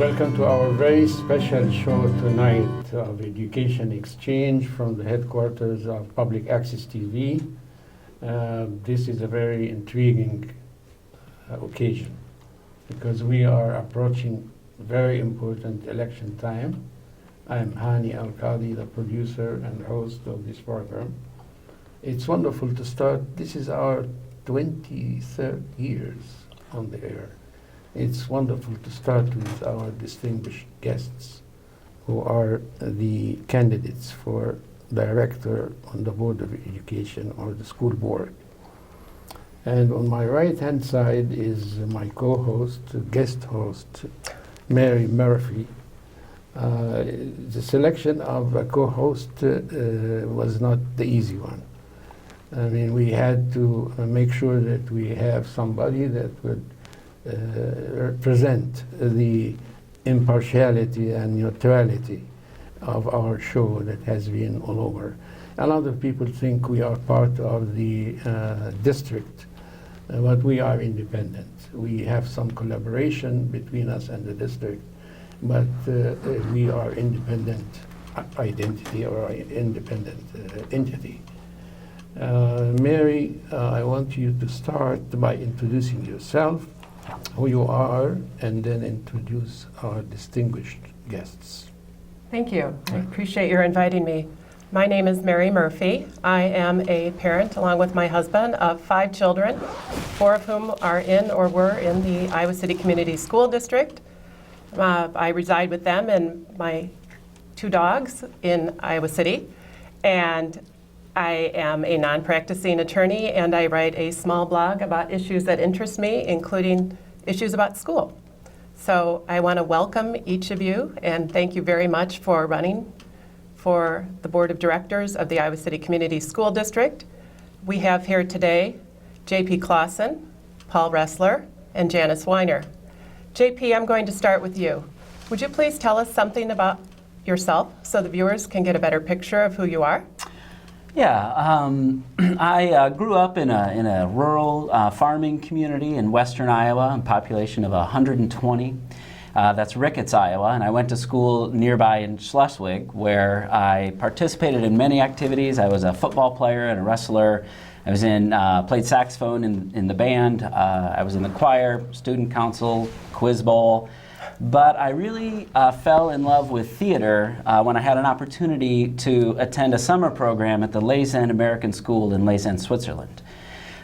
Welcome to our very special show tonight of Education Exchange from the headquarters of Public Access TV. This is a very intriguing occasion because we are approaching very important election time. I'm Hani Elkadi, the producer and host of this program. It's wonderful to start. This is our 23rd years on the air. It's wonderful to start with our distinguished guests who are the candidates for director on the Board of Education or the school board. And on my right-hand side is my co-host, guest host, Mary Murphy. The selection of a co-host was not the easy one. I mean, we had to make sure that we have somebody that would represent the impartiality and neutrality of our show that has been all over. A lot of people think we are part of the district, but we are independent. We have some collaboration between us and the district, but we are independent identity or independent entity. Mary, I want you to start by introducing yourself, who you are, and then introduce our distinguished guests. Thank you. I appreciate your inviting me. My name is Mary Murphy. I am a parent, along with my husband, of 5 children, 4 of whom are in or were in the Iowa City Community School District. I reside with them and my 2 dogs in Iowa City, and I am a non-practicing attorney, and I write a small blog about issues that interest me, including issues about school. So I want to welcome each of you and thank you very much for running for the Board of Directors of the Iowa City Community School District. We have here today J.P. Clausen, Paul Ressler, and Janice Weiner. J.P., I'm going to start with you. Would you please tell us something about yourself so the viewers can get a better picture of who you are? Yeah, I grew up in a rural farming community in western Iowa, a population of 120. That's Ricketts, Iowa, and I went to school nearby in Schleswig, where I participated in many activities. I was a football player and a wrestler. I was played saxophone in the band. I was in the choir, student council, quiz bowl. But I really fell in love with theater when I had an opportunity to attend a summer program at the Lausanne American School in Lausanne, Switzerland.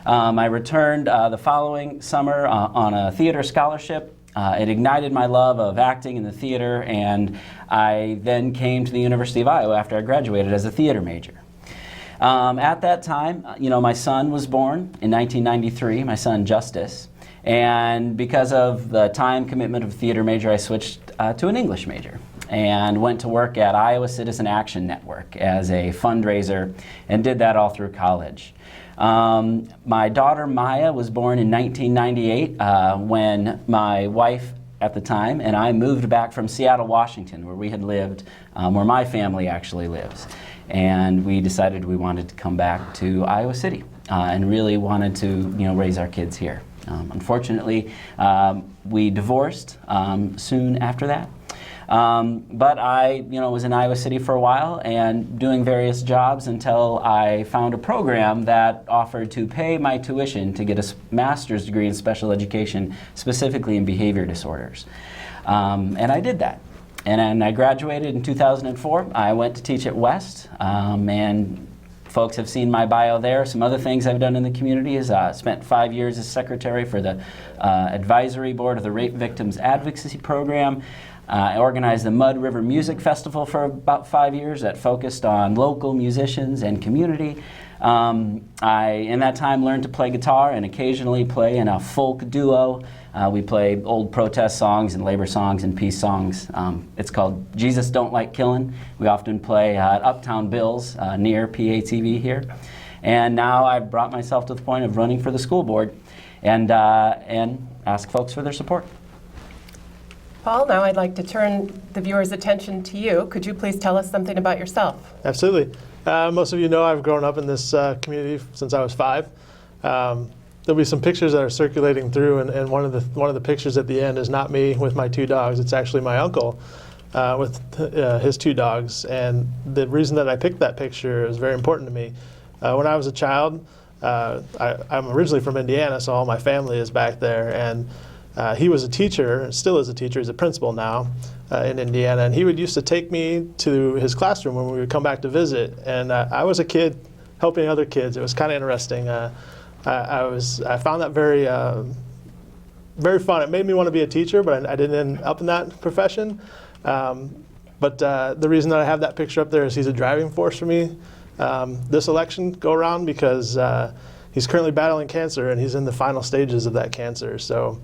I returned the following summer on a theater scholarship. It ignited my love of acting in the theater, and I then came to the University of Iowa after I graduated as a theater major. At that time, my son was born in 1993, my son Justice. And because of the time commitment of a theater major, I switched to an English major and went to work at Iowa Citizen Action Network as a fundraiser and did that all through college. My daughter Maya was born in 1998 when my wife at the time and I moved back from Seattle, Washington, where we had lived, where my family actually lives. And we decided we wanted to come back to Iowa City and really wanted to raise our kids here. Unfortunately, we divorced soon after that. But I was in Iowa City for a while and doing various jobs until I found a program that offered to pay my tuition to get a master's degree in special education, specifically in behavior disorders. And I did that. And I graduated in 2004. I went to teach at West, and folks have seen my bio there. Some other things I've done in the community is spent 5 years as secretary for the advisory board of the Rape Victims Advocacy Program. I organized the Mud River Music Festival for about 5 years that focused on local musicians and community. I, in that time, learned to play guitar and occasionally play in a folk duo. We play old protest songs and labor songs and peace songs. It's called Jesus Don't Like Killin'. We often play at Uptown Bill's near PATV here. And now I've brought myself to the point of running for the school board and ask folks for their support. Paul, now I'd like to turn the viewers' attention to you. Could you please tell us something about yourself? Absolutely. Most of you know I've grown up in this community since I was 5. there'll be some pictures that are circulating through, and one of the pictures at the end is not me with my 2 dogs. It's actually my uncle with his 2 dogs. And the reason that I picked that picture is very important to me. When I was a child, I'm originally from Indiana, so all my family is back there. And he was a teacher, still is a teacher. He's a principal now in Indiana. And he would used to take me to his classroom when we would come back to visit. And I was a kid helping other kids. It was kind of interesting. I found that very, very fun. It made me want to be a teacher, but I didn't end up in that profession. But the reason that I have that picture up there is he's a driving force for me this election go around, because he's currently battling cancer and he's in the final stages of that cancer. So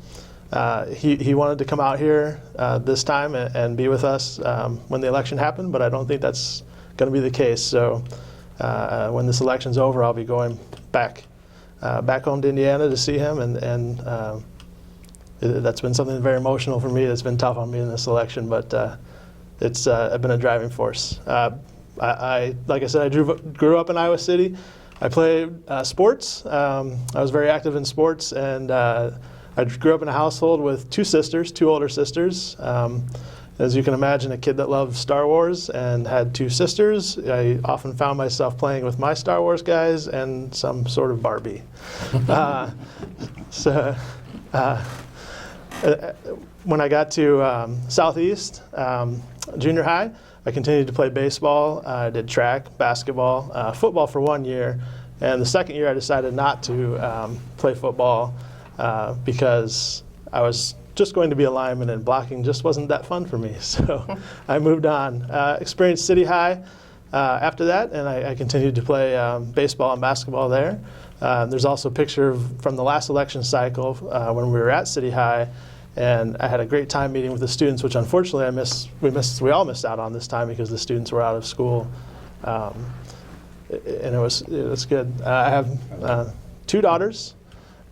he wanted to come out here this time and be with us when the election happened, but I don't think that's going to be the case. So when this election's over, I'll be going back home to Indiana to see him, and that's been something very emotional for me. It's been tough on me in this election, but it's been a driving force. Like I said, I grew up in Iowa City. I played sports. I was very active in sports, and I grew up in a household with 2 sisters, 2 older sisters. As you can imagine, a kid that loved Star Wars and had 2 sisters, I often found myself playing with my Star Wars guys and some sort of Barbie. When I got to Southeast junior high, I continued to play baseball. I did track, basketball, football for 1 year. And the second year I decided not to play football because I was just going to be a lineman, and blocking just wasn't that fun for me. So I moved on. Experienced City High after that, and I continued to play baseball and basketball there. There's also a picture from the last election cycle when we were at City High, and I had a great time meeting with the students, which unfortunately we all missed out on this time because the students were out of school, and it was good. I have 2 daughters,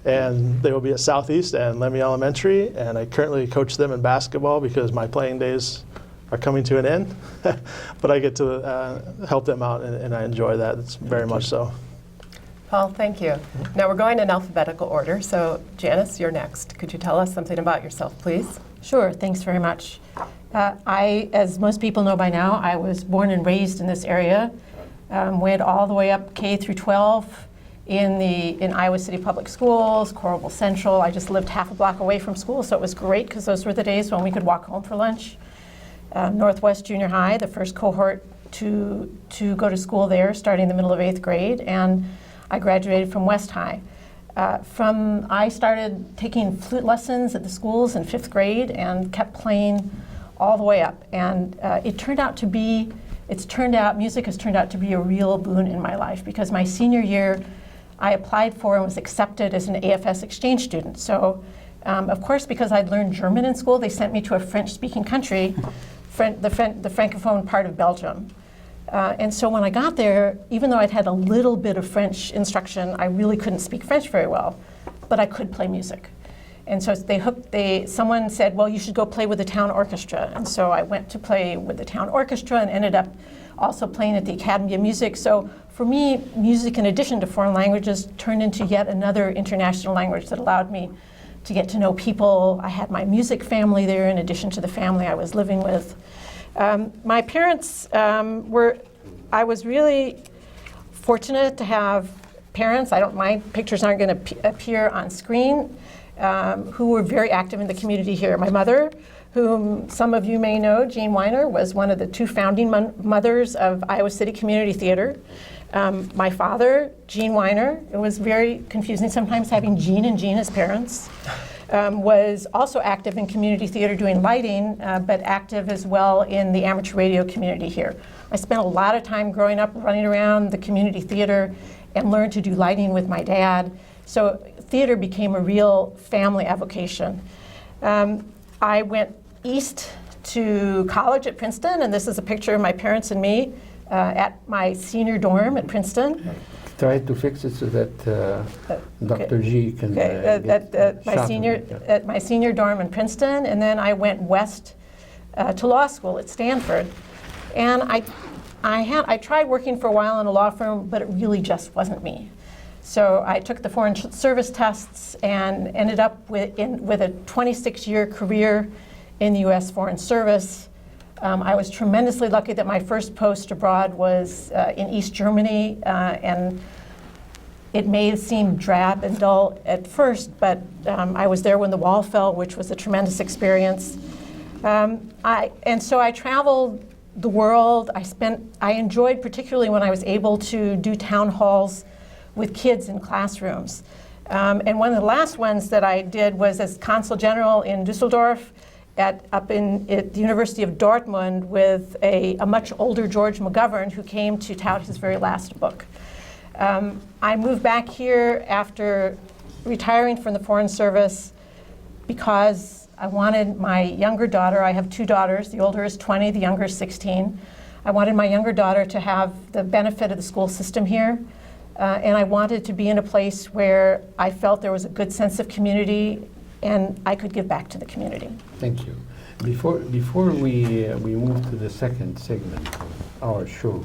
and they will be at Southeast and Lemmy Elementary, and I currently coach them in basketball because my playing days are coming to an end, but I get to help them out, and I enjoy that. It's very much so. Paul, thank you. Now we're going in alphabetical order, so Janice, you're next. Could you tell us something about yourself, please? Sure, thanks very much. As most people know by now, I was born and raised in this area, went all the way up K through 12 in Iowa City Public Schools, Coralville Central. I just lived half a block away from school, so it was great because those were the days when we could walk home for lunch. Northwest Junior High, the first cohort to go to school there, starting the middle of 8th grade, and I graduated from West High. I started taking flute lessons at the schools in 5th grade and kept playing all the way up. And music has turned out to be a real boon in my life, because my senior year, I applied for and was accepted as an AFS exchange student. So, of course, because I'd learned German in school, they sent me to a French-speaking country, the Francophone part of Belgium. And so when I got there, even though I'd had a little bit of French instruction, I really couldn't speak French very well, but I could play music. And so someone said, well, you should go play with the town orchestra. And so I went to play with the town orchestra and ended up also playing at the Academy of Music. So for me, music, in addition to foreign languages, turned into yet another international language that allowed me to get to know people. I had my music family there in addition to the family I was living with. My parents I was really fortunate to have parents, my pictures aren't going to appear on screen, who were very active in the community here. My mother, whom some of you may know, Jean Weiner, was one of the 2 founding mothers of Iowa City Community Theater. My father, Gene Weiner, it was very confusing sometimes having Gene and Jean as parents, was also active in community theater doing lighting, but active as well in the amateur radio community here. I spent a lot of time growing up running around the community theater and learned to do lighting with my dad. So theater became a real family avocation. I went east to college at Princeton, and this is a picture of my parents and me at my senior dorm at Princeton. Try to fix it so that Dr. G can at my senior dorm in Princeton, and then I went west to law school at Stanford. And I tried working for a while in a law firm, but it really just wasn't me. So I took the Foreign Service tests and ended up with a 26-year career in the U.S. Foreign Service. I was tremendously lucky that my first post abroad was in East Germany, and it may seem drab and dull at first, but I was there when the wall fell, which was a tremendous experience. And so I traveled the world. I enjoyed particularly when I was able to do town halls with kids in classrooms. And one of the last ones that I did was as Consul General in Dusseldorf at the University of Dortmund with a much older George McGovern who came to tout his very last book. I moved back here after retiring from the Foreign Service because I wanted my younger daughter, I have 2 daughters, the older is 20, the younger is 16. I wanted my younger daughter to have the benefit of the school system here, and I wanted to be in a place where I felt there was a good sense of community and I could give back to the community. Thank you. Before we move to the second segment of our show,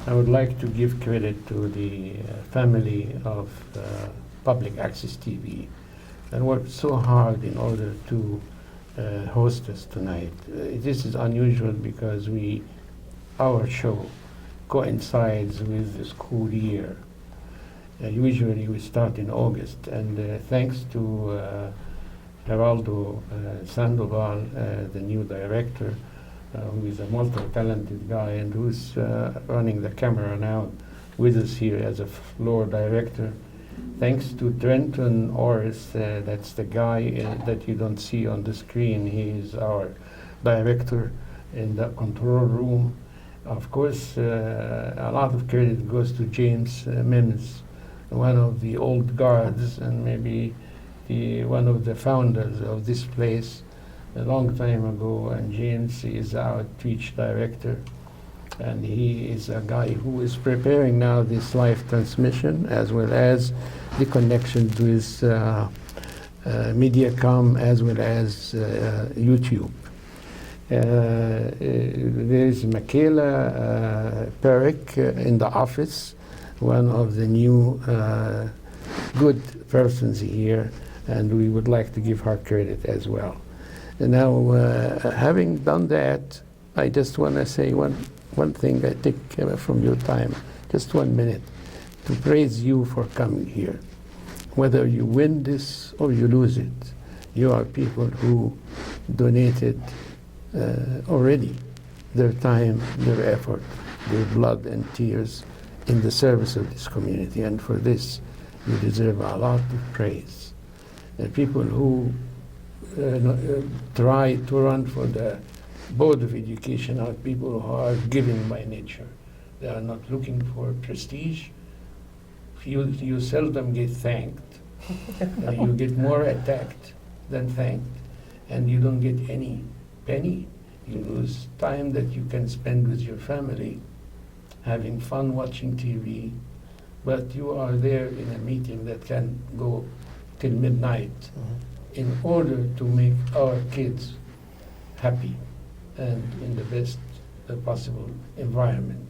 I would like to give credit to the family of Public Access TV that worked so hard in order to host us tonight. This is unusual because our show coincides with the school year. Usually we start in August, and thanks to Geraldo Sandoval, the new director, who is a multi-talented guy and who's running the camera now with us here as a floor director. Thanks to Trenton Orris, that's the guy that you don't see on the screen. He is our director in the control room. Of course, a lot of credit goes to James Mims, one of the old guards and maybe one of the founders of this place a long time ago. And James is our outreach director, and he is a guy who is preparing now this live transmission as well as the connection with Mediacom as well as YouTube. There is Michaela Perrick in the office, one of the new good persons here, and we would like to give her credit as well. And now, having done that, I just want to say one thing. I take from your time, just 1 minute, to praise you for coming here. Whether you win this or you lose it, you are people who donated already their time, their effort, their blood and tears in the service of this community. And for this, you deserve a lot of praise. People who try to run for the Board of Education are people who are giving by nature. They are not looking for prestige. You seldom get thanked. You get more attacked than thanked, and you don't get any penny. You lose time that you can spend with your family, having fun watching TV, but you are there in a meeting that can go till midnight in order to make our kids happy and in the best possible environment.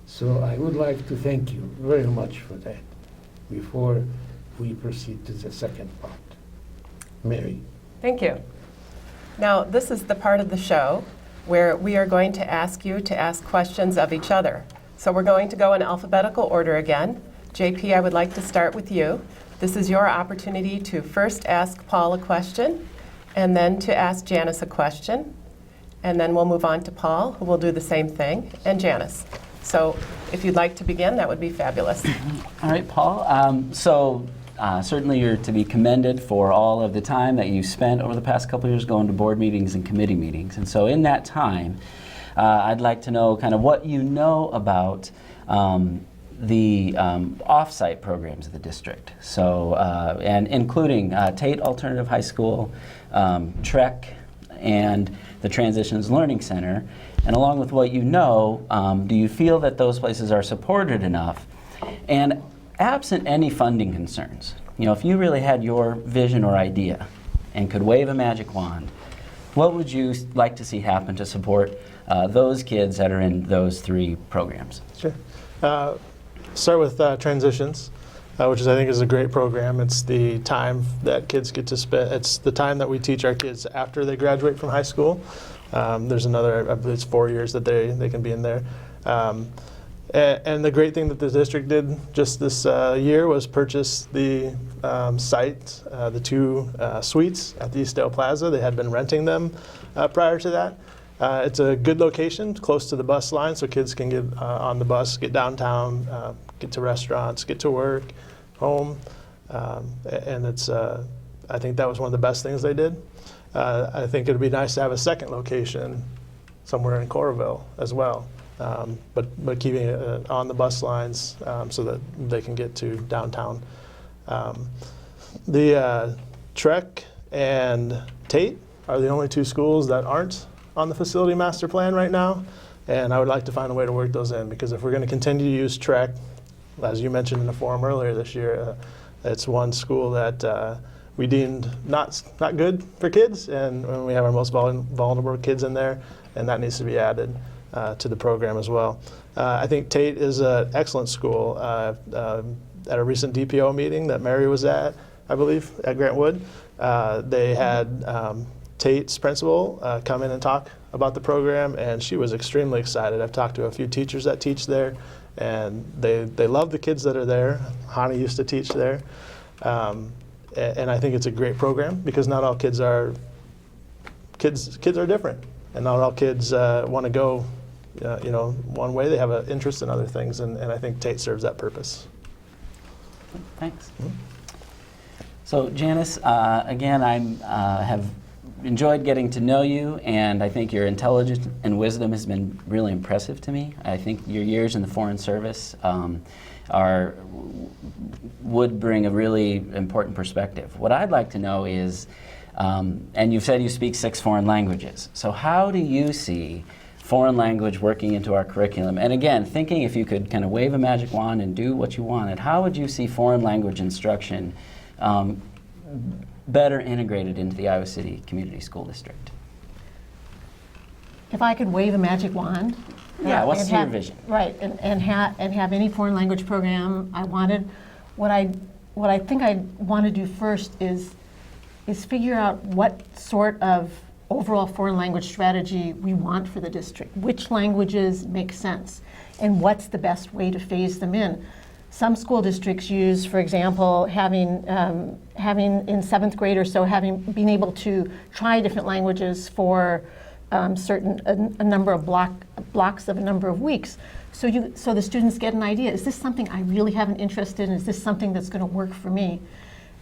So I would like to thank you very much for that before we proceed to the second part. Mary. Thank you. Now, this is the part of the show where we are going to ask you to ask questions of each other. So we're going to go in alphabetical order again. JP, I would like to start with you. This is your opportunity to first ask Paul a question, and then to ask Janice a question, and then we'll move on to Paul, who will do the same thing, and Janice. So if you'd like to begin, that would be fabulous. All right, Paul. Certainly you're to be commended for all of the time that you spent over the past couple of years going to board meetings and committee meetings. And so in that time, I'd like to know kind of what you know about the off-site programs of the district. So, and including Tate Alternative High School, TREC, and the Transitions Learning Center. And along with what you know, do you feel that those places are supported enough? And absent any funding concerns, you know, if you really had your vision or idea and could wave a magic wand, what would you like to see happen to support those kids that are in those 3 programs? Sure. Start with transitions. which is, I think, is a great program. It's the time that kids get to spend. It's the time that we teach our kids after they graduate from high school. There's another, I believe it's 4 years that they can be in there. And the great thing that the district did just this year was purchase the site, the 2 suites at the Eastdale Plaza. They had been renting them prior to that. It's a good location, close to the bus line, so kids can get on the bus, get downtown, get to restaurants, get to work, home. And it's, I think that was one of the best things they did. I think it would be nice to have a second location somewhere in Coralville as well. But keeping it on the bus lines so that they can get to downtown. The Trek and Tate are the only 2 schools that aren't on the facility master plan right now, and I would like to find a way to work those in, because if we're going to continue to use Trek, as you mentioned in the forum earlier this year, it's one school that we deemed not good for kids, and when we have our most vulnerable kids in there, and that needs to be added to the program as well. I think Tate is an excellent school. At a recent DPO meeting that Mary was at, I believe, at Grant Wood, they had Tate's principal come in and talk about the program, and she was extremely excited. I've talked to a few teachers that teach there, and they love the kids that are there. Hani used to teach there. And I think it's a great program, because not all kids are different, and not all kids want to go one way. They have an interest in other things, and I think Tate serves that purpose. Thanks. So Janice, again, I have enjoyed getting to know you, and I think your intelligence and wisdom has been really impressive to me. I think your years in the Foreign Service would bring a really important perspective. What I'd like to know is, and you've said you speak 6 foreign languages, so how do you see foreign language working into our curriculum? And again, thinking if you could kind of wave a magic wand and do what you wanted, how would you see foreign language instruction better integrated into the Iowa City Community School District? If I could wave a magic wand. Yeah, what's your vision? Right, and have any foreign language program I wanted. What I think I want to do first is figure out what sort of overall foreign language strategy we want for the district. Which languages make sense, and what's the best way to phase them in. Some school districts use, for example, having in 7th grade or so, being able to try different languages for a number of blocks of a number of weeks. So the students get an idea, is this something I really have an interest in? Is this something that's going to work for me?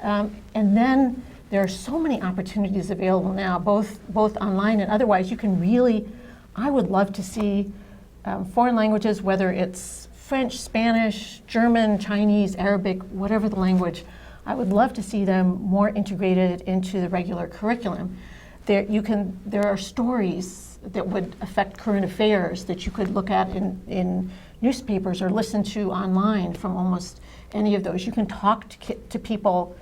And then there are so many opportunities available now, both online and otherwise. You can really, I would love to see foreign languages, whether it's French, Spanish, German, Chinese, Arabic, whatever the language, I would love to see them more integrated into the regular curriculum. There are stories that would affect current affairs that you could look at in newspapers or listen to online from almost any of those. You can talk to people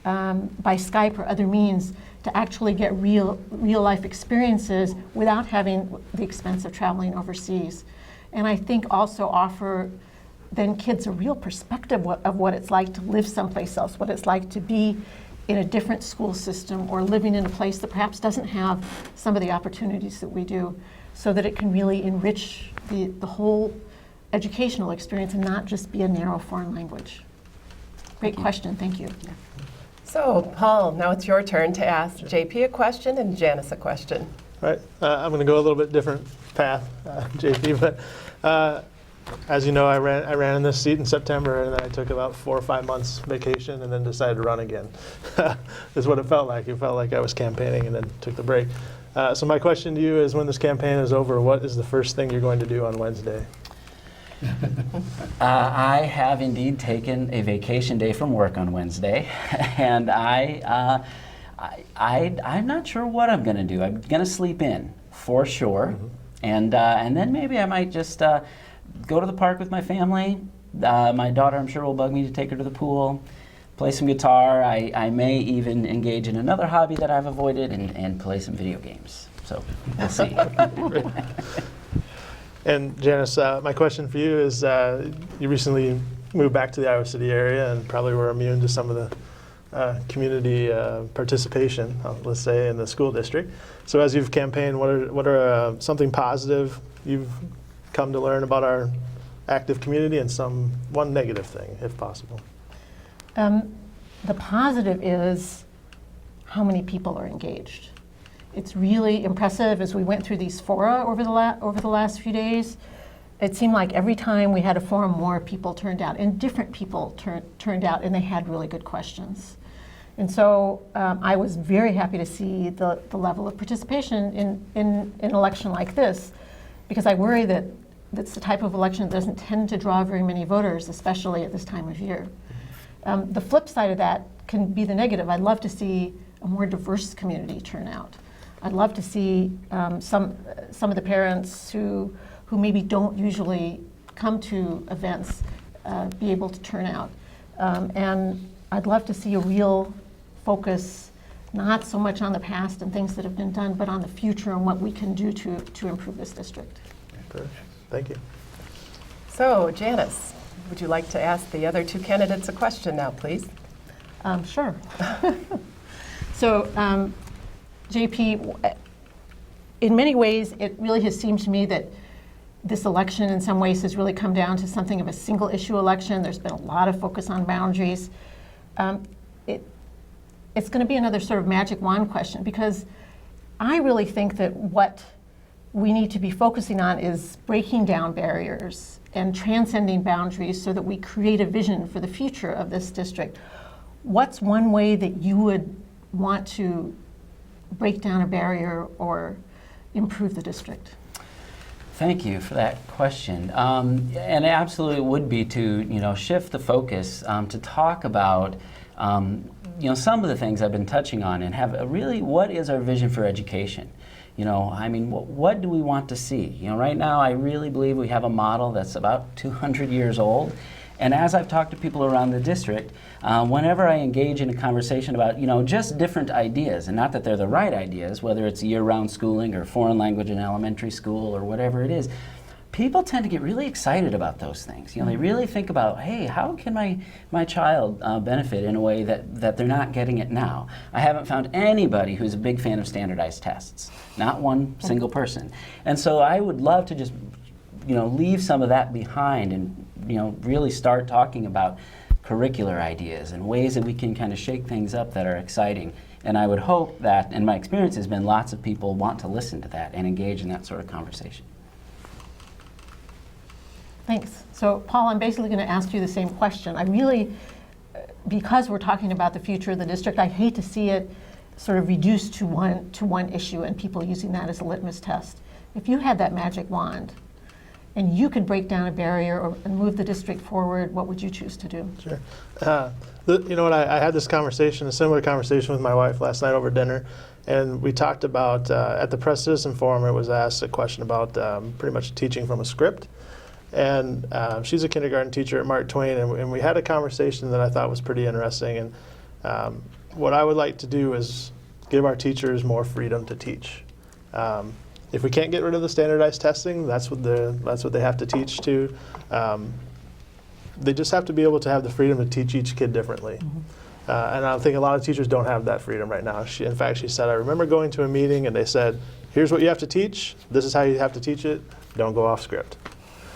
by Skype or other means to actually get real life experiences without having the expense of traveling overseas. And I think also offer then kids a real perspective of what it's like to live someplace else, what it's like to be in a different school system or living in a place that perhaps doesn't have some of the opportunities that we do, so that it can really enrich the whole educational experience and not just be a narrow foreign language. Great question, thank you. So, Paul, now it's your turn to ask JP a question and Janice a question. All right, I'm going to go a little bit different path, JP, but as you know, I ran in this seat in September, and then I took about 4 or 5 months vacation and then decided to run again. Is what it felt like. It felt like I was campaigning and then took the break. So my question to you is, when this campaign is over, what is the first thing you're going to do on Wednesday? I have indeed taken a vacation day from work on Wednesday, and I'm not sure what I'm going to do. I'm going to sleep in, for sure, and then maybe I might just go to the park with my family. My daughter, I'm sure, will bug me to take her to the pool, play some guitar. I may even engage in another hobby that I've avoided and play some video games. So we'll see. And Janice, my question for you is, you recently moved back to the Iowa City area and probably were immune to some of the community participation, let's say, in the school district. So as you've campaigned, what are something positive you've come to learn about our active community, and one negative thing, if possible? The positive is how many people are engaged. It's really impressive as we went through these fora over the last few days. It seemed like every time we had a forum, more people turned out, and different people turned out, and they had really good questions. And so I was very happy to see the level of participation in an election like this, because I worry that that's the type of election that doesn't tend to draw very many voters, especially at this time of year. The flip side of that can be the negative. I'd love to see a more diverse community turn out. I'd love to see some of the parents who maybe don't usually come to events be able to turn out. And I'd love to see a real focus, not so much on the past and things that have been done, but on the future and what we can do to improve this district. Perfect. Thank you. So, Janice, would you like to ask the other two candidates a question now, please? Sure. So, JP, in many ways, it really has seemed to me that this election in some ways has really come down to something of a single issue election. There's been a lot of focus on boundaries. It's going to be another sort of magic wand question, because I really think that what we need to be focusing on is breaking down barriers and transcending boundaries so that we create a vision for the future of this district. What's one way that you would want to break down a barrier or improve the district? Thank you for that question. And it absolutely would be to shift the focus to talk about some of the things I've been touching on, and have what is our vision for education? What do we want to see? Right now I really believe we have a model that's about 200 years old. And as I've talked to people around the district, whenever I engage in a conversation about, just different ideas, and not that they're the right ideas, whether it's year-round schooling or foreign language in elementary school or whatever it is, people tend to get really excited about those things. They really think about, hey, how can my child benefit in a way that they're not getting it now? I haven't found anybody who's a big fan of standardized tests, not one single person. And so I would love to just leave some of that behind and really start talking about curricular ideas and ways that we can kind of shake things up that are exciting. And I would hope that, and my experience has been, lots of people want to listen to that and engage in that sort of conversation. Thanks. So, Paul, I'm basically going to ask you the same question. I really, because we're talking about the future of the district, I hate to see it sort of reduced to one issue and people using that as a litmus test. If you had that magic wand and you could break down a barrier and move the district forward, what would you choose to do? Sure. I had this conversation, a similar conversation with my wife last night over dinner, and we talked about, at the Press Citizen Forum, it was asked a question about pretty much teaching from a script. And she's a kindergarten teacher at Mark Twain, and we had a conversation that I thought was pretty interesting. And what I would like to do is give our teachers more freedom to teach. If we can't get rid of the standardized testing, that's what they have to teach to. They just have to be able to have the freedom to teach each kid differently. Mm-hmm. And I think a lot of teachers don't have that freedom right now. In fact, she said, I remember going to a meeting and they said, here's what you have to teach, this is how you have to teach it, don't go off script.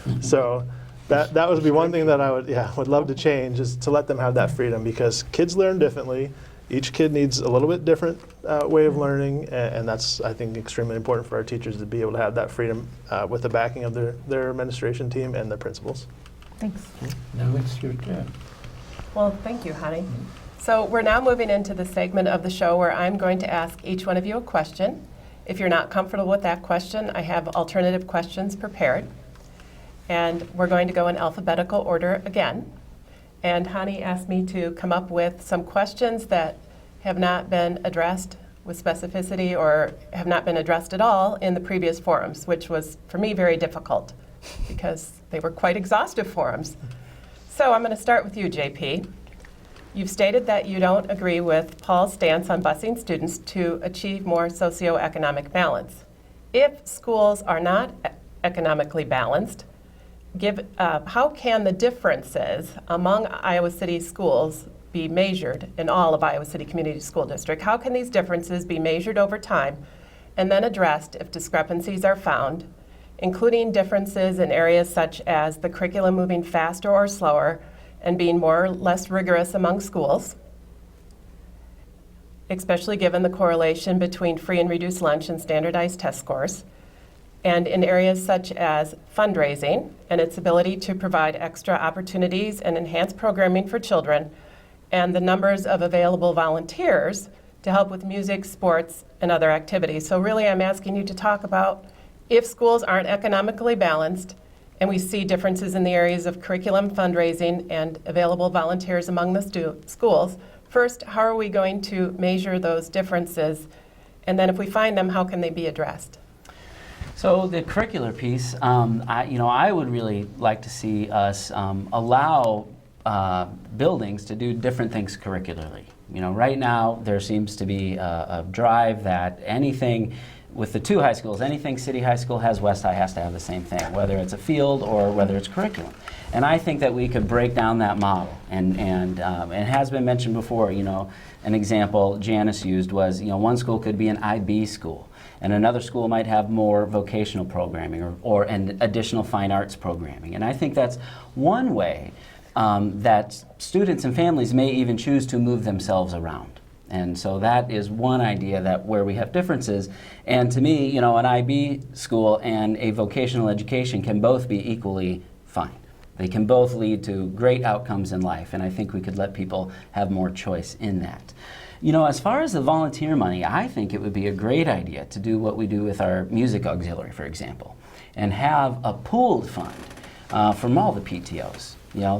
Mm-hmm. So that would be one thing that I would love to change, is to let them have that freedom, because kids learn differently. Each kid needs a little bit different way of learning, and that's, I think, extremely important for our teachers to be able to have that freedom with the backing of their administration team and their principals. Thanks. Now it's your turn. Well, thank you, Hani. So we're now moving into the segment of the show where I'm going to ask each one of you a question. If you're not comfortable with that question, I have alternative questions prepared. And we're going to go in alphabetical order again. And Hani asked me to come up with some questions that have not been addressed with specificity or have not been addressed at all in the previous forums, which was, for me, very difficult because they were quite exhaustive forums. So I'm going to start with you, JP. You've stated that you don't agree with Paul's stance on busing students to achieve more socioeconomic balance. If schools are not economically balanced, how can the differences among Iowa City schools be measured in all of Iowa City Community School District? How can these differences be measured over time and then addressed if discrepancies are found, including differences in areas such as the curriculum moving faster or slower and being more or less rigorous among schools, especially given the correlation between free and reduced lunch and standardized test scores, and in areas such as fundraising and its ability to provide extra opportunities and enhance programming for children, and the numbers of available volunteers to help with music, sports, and other activities. So really, I'm asking you to talk about if schools aren't economically balanced and we see differences in the areas of curriculum, fundraising, and available volunteers among the schools. First, how are we going to measure those differences? And then if we find them, how can they be addressed? So the curricular piece, I would really like to see us allow buildings to do different things curricularly. Right now there seems to be a drive that anything with the two high schools, anything City High School has, West High has to have the same thing, whether it's a field or whether it's curriculum. And I think that we could break down that model. And it has been mentioned before, an example Janice used was, one school could be an IB school, and another school might have more vocational programming or an additional fine arts programming. And I think that's one way that students and families may even choose to move themselves around. And so that is one idea that where we have differences. And to me, an IB school and a vocational education can both be equally fine. They can both lead to great outcomes in life, and I think we could let people have more choice in that. As far as the volunteer money, I think it would be a great idea to do what we do with our music auxiliary, for example, and have a pooled fund from all the PTOs.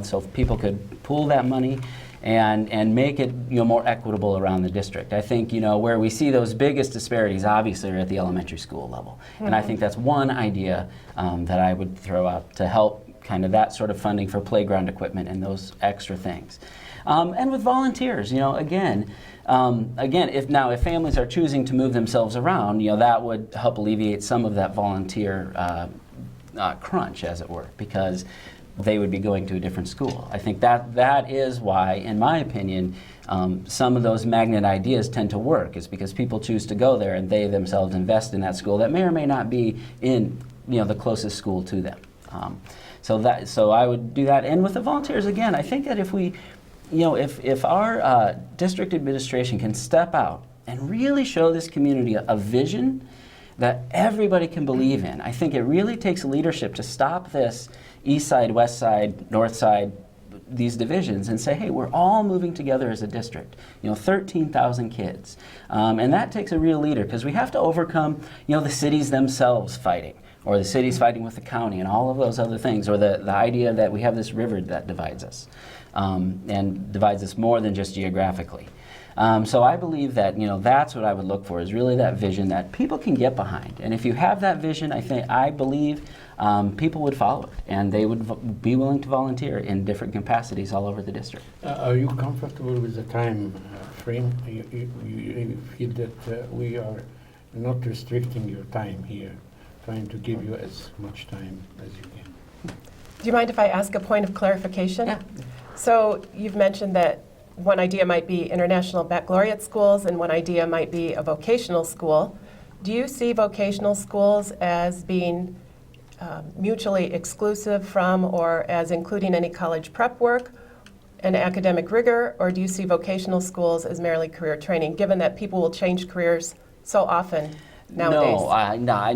So people could pool that money and make it more equitable around the district. I think where we see those biggest disparities obviously are at the elementary school level. Mm-hmm. And I think that's one idea that I would throw out to help kind of that sort of funding for playground equipment and those extra things. And with volunteers, again, if families are choosing to move themselves around, that would help alleviate some of that volunteer crunch, as it were, because they would be going to a different school. I think that is why, in my opinion, some of those magnet ideas tend to work, is because people choose to go there and they themselves invest in that school that may or may not be in the closest school to them. So I would do that. And with the volunteers, again, I think that if we, if our district administration can step out and really show this community a vision that everybody can believe in, I think it really takes leadership to stop this east side, west side, north side, these divisions, and say, hey, we're all moving together as a district. 13,000 kids. And that takes a real leader, because we have to overcome, the cities themselves fighting, or the cities fighting with the county and all of those other things, or the idea that we have this river that divides us, and divides us more than just geographically. So I believe that that's what I would look for, is really that vision that people can get behind. And if you have that vision, I believe people would follow it, and they would be willing to volunteer in different capacities all over the district. Are you comfortable with the time frame? You feel that we are not restricting your time here, trying to give you as much time as you can? Do you mind if I ask a point of clarification? Yeah. So you've mentioned that one idea might be international baccalaureate schools and one idea might be a vocational school. Do you see vocational schools as being mutually exclusive from or as including any college prep work and academic rigor, or do you see vocational schools as merely career training, given that people will change careers so often nowadays?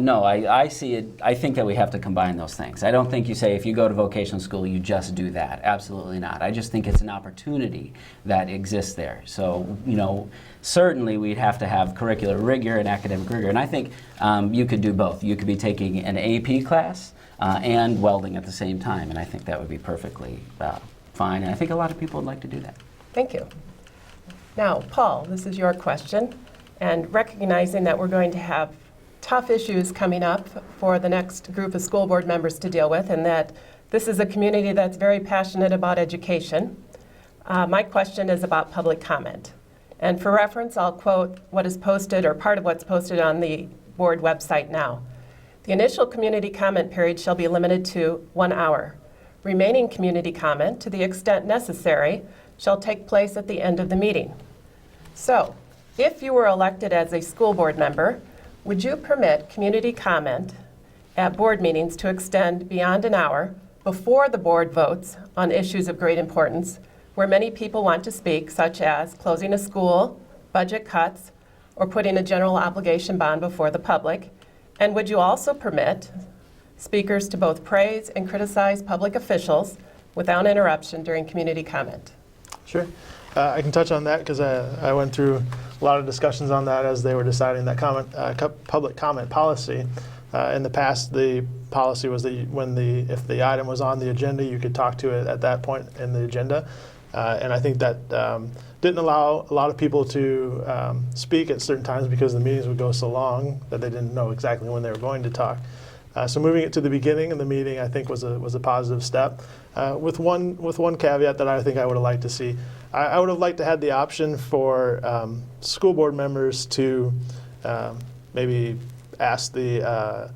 No, I see it. I think that we have to combine those things. I don't think you say if you go to vocational school, you just do that. Absolutely not. I just think it's an opportunity that exists there. So, certainly we'd have to have curricular rigor and academic rigor. And I think you could do both. You could be taking an AP class and welding at the same time. And I think that would be perfectly fine. And I think a lot of people would like to do that. Thank you. Now, Paul, this is your question. And recognizing that we're going to have tough issues coming up for the next group of school board members to deal with, and that this is a community that's very passionate about education, my question is about public comment. And for reference, I'll quote what is posted, or part of what's posted on the board website now. The initial community comment period shall be limited to 1 hour. Remaining community comment, to the extent necessary, shall take place at the end of the meeting. So, if you were elected as a school board member, would you permit community comment at board meetings to extend beyond an hour before the board votes on issues of great importance where many people want to speak, such as closing a school, budget cuts, or putting a general obligation bond before the public? And would you also permit speakers to both praise and criticize public officials without interruption during community comment? Sure. I can touch on that because I went through a lot of discussions on that as they were deciding that public comment policy. In the past, the policy was that if the item was on the agenda, you could talk to it at that point in the agenda. And I think that didn't allow a lot of people to speak at certain times because the meetings would go so long that they didn't know exactly when they were going to talk. So moving it to the beginning of the meeting, I think was a positive step. With one caveat that I think I would have liked to see, I would have liked to have the option for school board members to maybe ask the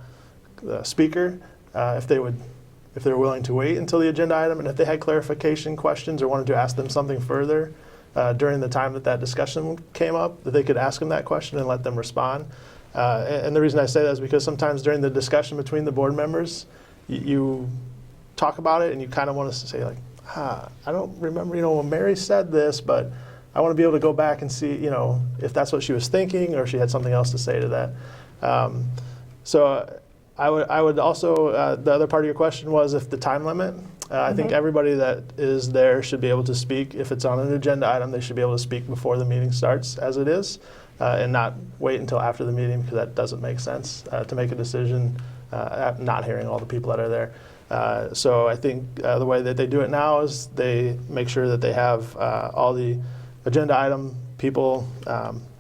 speaker if they were willing to wait until the agenda item, and if they had clarification questions or wanted to ask them something further during the time that discussion came up, that they could ask them that question and let them respond. And the reason I say that is because sometimes during the discussion between the board members, you talk about it and you kind of want to say like, I don't remember, when Mary said this, but I want to be able to go back and see, if that's what she was thinking or if she had something else to say to that. So I would also, the other part of your question was if the time limit. I think everybody that is there should be able to speak. If it's on an agenda item, they should be able to speak before the meeting starts, as it is, and not wait until after the meeting, because that doesn't make sense to make a decision not hearing all the people that are there. So I think the way that they do it now is they make sure that they have all the agenda item people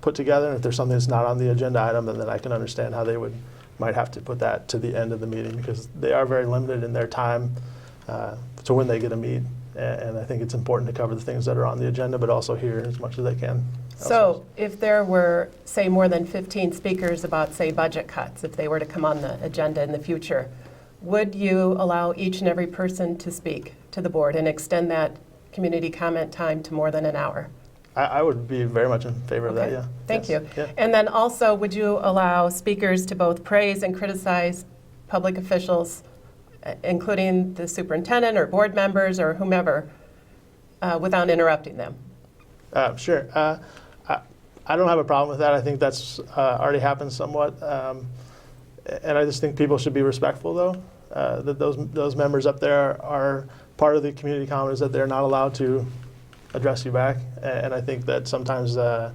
put together, and if there's something that's not on the agenda item, then I can understand how they might have to put that to the end of the meeting, because they are very limited in their time to when they get a meet. And I think it's important to cover the things that are on the agenda, but also hear as much as they can. So if there were, say, more than 15 speakers about, say, budget cuts, if they were to come on the agenda in the future, would you allow each and every person to speak to the board and extend that community comment time to more than an hour? I would be very much in favor of that, yeah. Thank Yes. you. Yeah. And then also, would you allow speakers to both praise and criticize public officials, including the superintendent or board members or whomever, without interrupting them? Sure. I don't have a problem with that. I think that's already happened somewhat. And I just think people should be respectful, though, that those members up there are part of the community comment, is that they're not allowed to address you back. And I think that sometimes I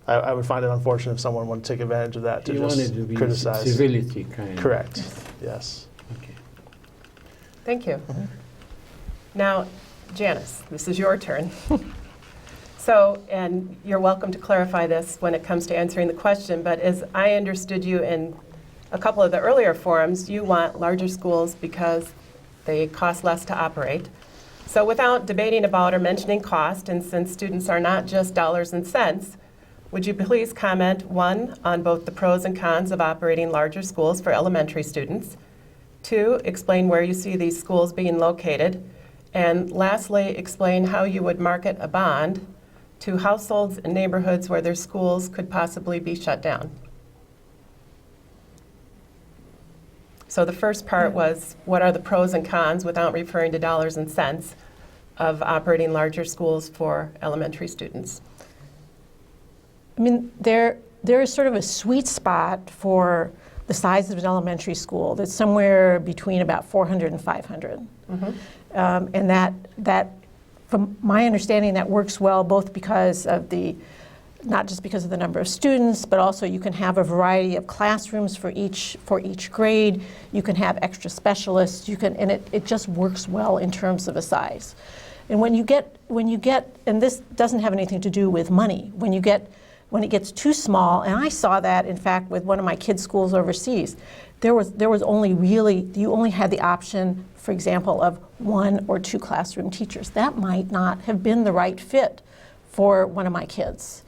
would find it unfortunate if someone would take advantage of that to You just wanted to be criticize. civility, kind of. Correct. Yes. Okay. Thank you. Now, Janice, this is your turn. So, and you're welcome to clarify this when it comes to answering the question, but as I understood you in a couple of the earlier forums, you want larger schools because they cost less to operate. So without debating about or mentioning cost, and since students are not just dollars and cents, would you please comment, 1, on both the pros and cons of operating larger schools for elementary students, 2, explain where you see these schools being located, and lastly, explain how you would market a bond to households and neighborhoods where their schools could possibly be shut down. So the first part was, what are the pros and cons, without referring to dollars and cents, of operating larger schools for elementary students? I mean, there is sort of a sweet spot for the size of an elementary school that's somewhere between about 400 and 500. And that, from my understanding, that works well both because of not just because of the number of students, but also you can have a variety of classrooms for each grade. You can have extra specialists. And it just works well in terms of a size. And when you get, and this doesn't have anything to do with money, when it gets too small, and I saw that in fact with one of my kids' schools overseas, there was you only had the option, for example, of 1 or 2 classroom teachers. That might not have been the right fit for one of my kids.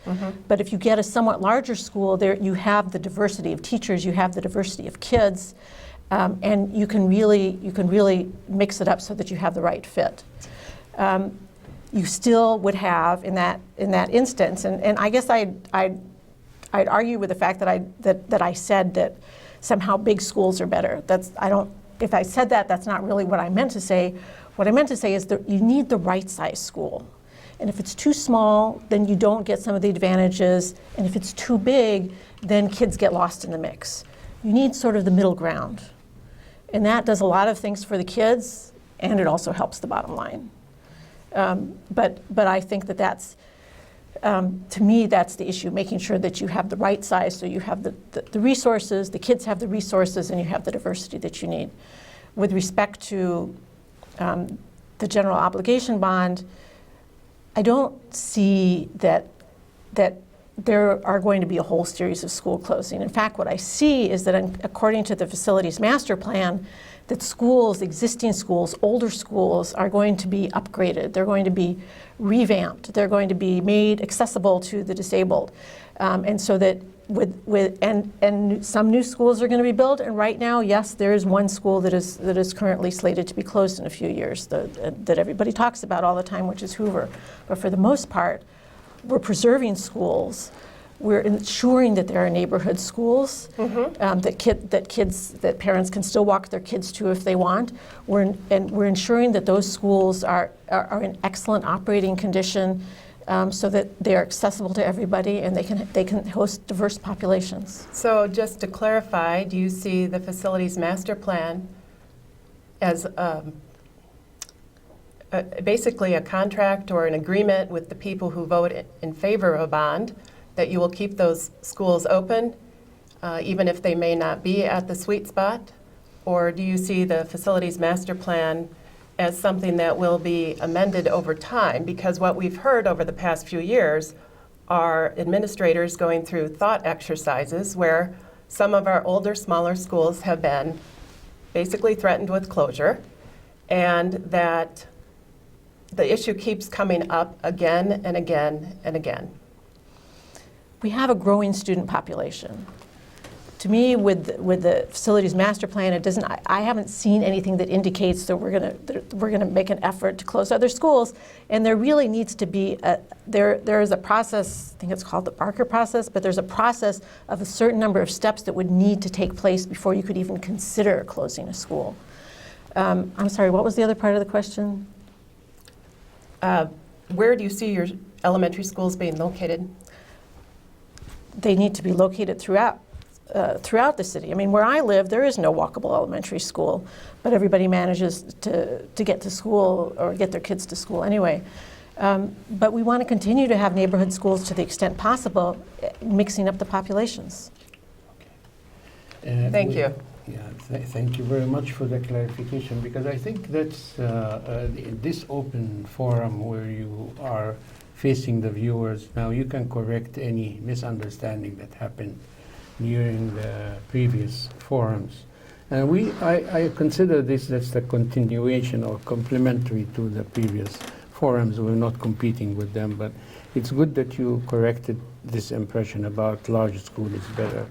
But if you get a somewhat larger school, there you have the diversity of teachers, you have the diversity of kids, and you can really mix it up so that you have the right fit. You still would have in that instance, and I guess I'd argue with the fact that I said that somehow big schools are better. If I said that, that's not really what I meant to say. What I meant to say is that you need the right size school. And if it's too small, then you don't get some of the advantages. And if it's too big, then kids get lost in the mix. You need sort of the middle ground. And that does a lot of things for the kids, and it also helps the bottom line. But I think that's, to me, that's the issue, making sure that you have the right size, so you have the resources, the kids have the resources, and you have the diversity that you need. With respect to the general obligation bond, I don't see that there are going to be a whole series of school closing. In fact, what I see is that according to the facilities master plan, that schools, existing schools, older schools are going to be upgraded. They're going to be revamped. They're going to be made accessible to the disabled. And so that and some new schools are going to be built. And right now, yes, there is one school that is currently slated to be closed in a few years that everybody talks about all the time, which is Hoover. But for the most part, we're preserving schools. We're ensuring that there are neighborhood schools that parents can still walk their kids to if they want. We're ensuring that those schools are in excellent operating condition, so that they are accessible to everybody and they can host diverse populations. So just to clarify, do you see the facilities master plan as basically a contract or an agreement with the people who vote in favor of a bond, that you will keep those schools open even if they may not be at the sweet spot? Or do you see the facilities master plan as something that will be amended over time? Because what we've heard over the past few years are administrators going through thought exercises where some of our older, smaller schools have been basically threatened with closure, and that the issue keeps coming up again and again and again. We have a growing student population. To me, with the facilities master plan, it doesn't. I haven't seen anything that indicates that we're gonna make an effort to close other schools. And there really needs to be there is a process. I think it's called the Barker process. But there's a process of a certain number of steps that would need to take place before you could even consider closing a school. I'm sorry. What was the other part of the question? Where do you see your elementary schools being located? They need to be located throughout the city. I mean, where I live, there is no walkable elementary school, but everybody manages to get to school or get their kids to school anyway. But we want to continue to have neighborhood schools to the extent possible, mixing up the populations. Thank you. Yeah, thank you very much for the clarification, because I think that's this open forum where you are facing the viewers. Now you can correct any misunderstanding that happened during the previous forums. And I consider this as the continuation or complementary to the previous forums. We're not competing with them, but it's good that you corrected this impression about large school is better.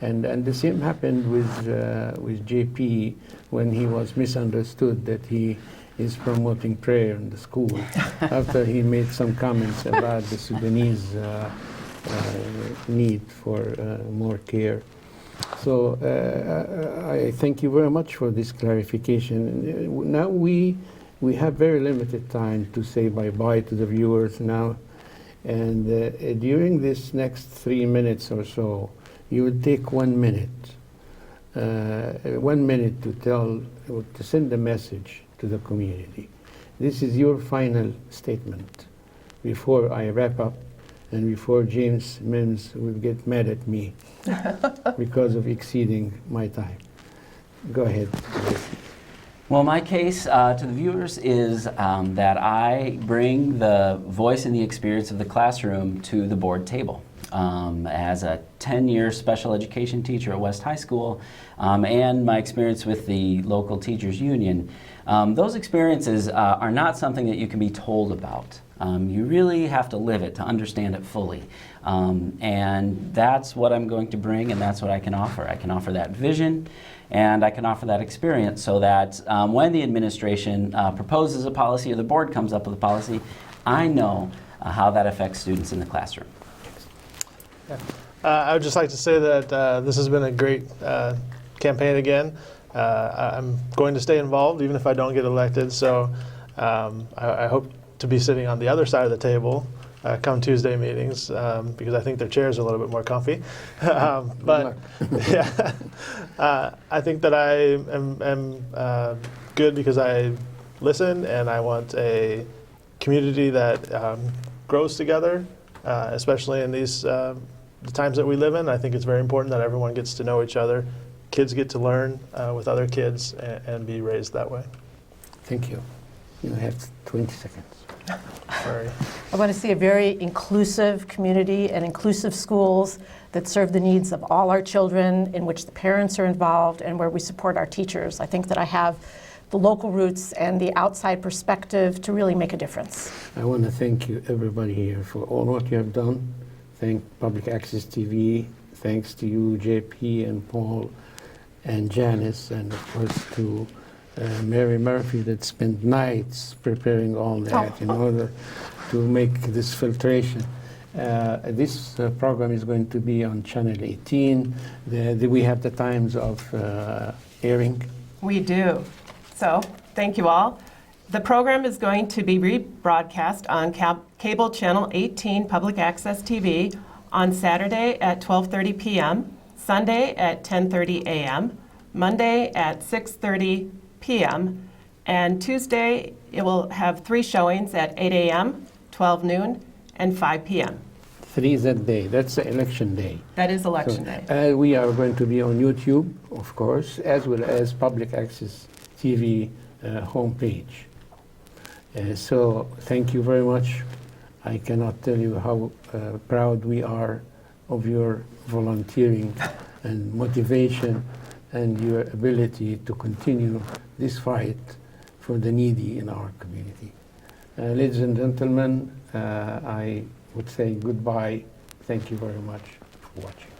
And the same happened with JP when he was misunderstood that he is promoting prayer in the school after he made some comments about the Sudanese need for more care. So I thank you very much for this clarification. Now we have very limited time to say bye-bye to the viewers now. And during this next 3 minutes or so, you will take 1 minute. 1 minute to send a message to the community. This is your final statement before I wrap up and before James Mims will get mad at me because of exceeding my time. Go ahead. Well, my case to the viewers is that I bring the voice and the experience of the classroom to the board table. As a 10-year special education teacher at West High School, and my experience with the local teachers union, those experiences are not something that you can be told about. You really have to live it to understand it fully. And that's what I'm going to bring, and that's what I can offer. I can offer that vision, and I can offer that experience so that when the administration proposes a policy or the board comes up with a policy, I know how that affects students in the classroom. I would just like to say that this has been a great campaign again. I'm going to stay involved even if I don't get elected, so I hope to be sitting on the other side of the table come Tuesday meetings because I think their chairs are a little bit more comfy. But yeah, I think that I am good because I listen and I want a community that grows together, especially in these the times that we live in. I think it's very important that everyone gets to know each other. Kids get to learn with other kids and be raised that way. Thank you. You have 20 seconds. Sorry. I want to see a very inclusive community and inclusive schools that serve the needs of all our children, in which the parents are involved and where we support our teachers. I think that I have the local roots and the outside perspective to really make a difference. I want to thank you, everybody here, for all what you have done. Thank Public Access TV. Thanks to you, JP and Paul and Janice, and of course to Mary Murphy that spent nights preparing all that in order to make this filtration. This program is going to be on Channel 18. We have the times of airing. We do. So, thank you all. The program is going to be rebroadcast on cable channel 18 Public Access TV on Saturday at 12:30 p.m., Sunday at 10:30 a.m., Monday at 6:30 p.m., and Tuesday it will have 3 showings at 8 a.m., 12 noon, and 5 p.m. 3 that day. That's the election day. That is election day. We are going to be on YouTube, of course, as well as Public Access TV homepage. So thank you very much. I cannot tell you how proud we are of your volunteering and motivation and your ability to continue this fight for the needy in our community. Ladies and gentlemen, I would say goodbye. Thank you very much for watching.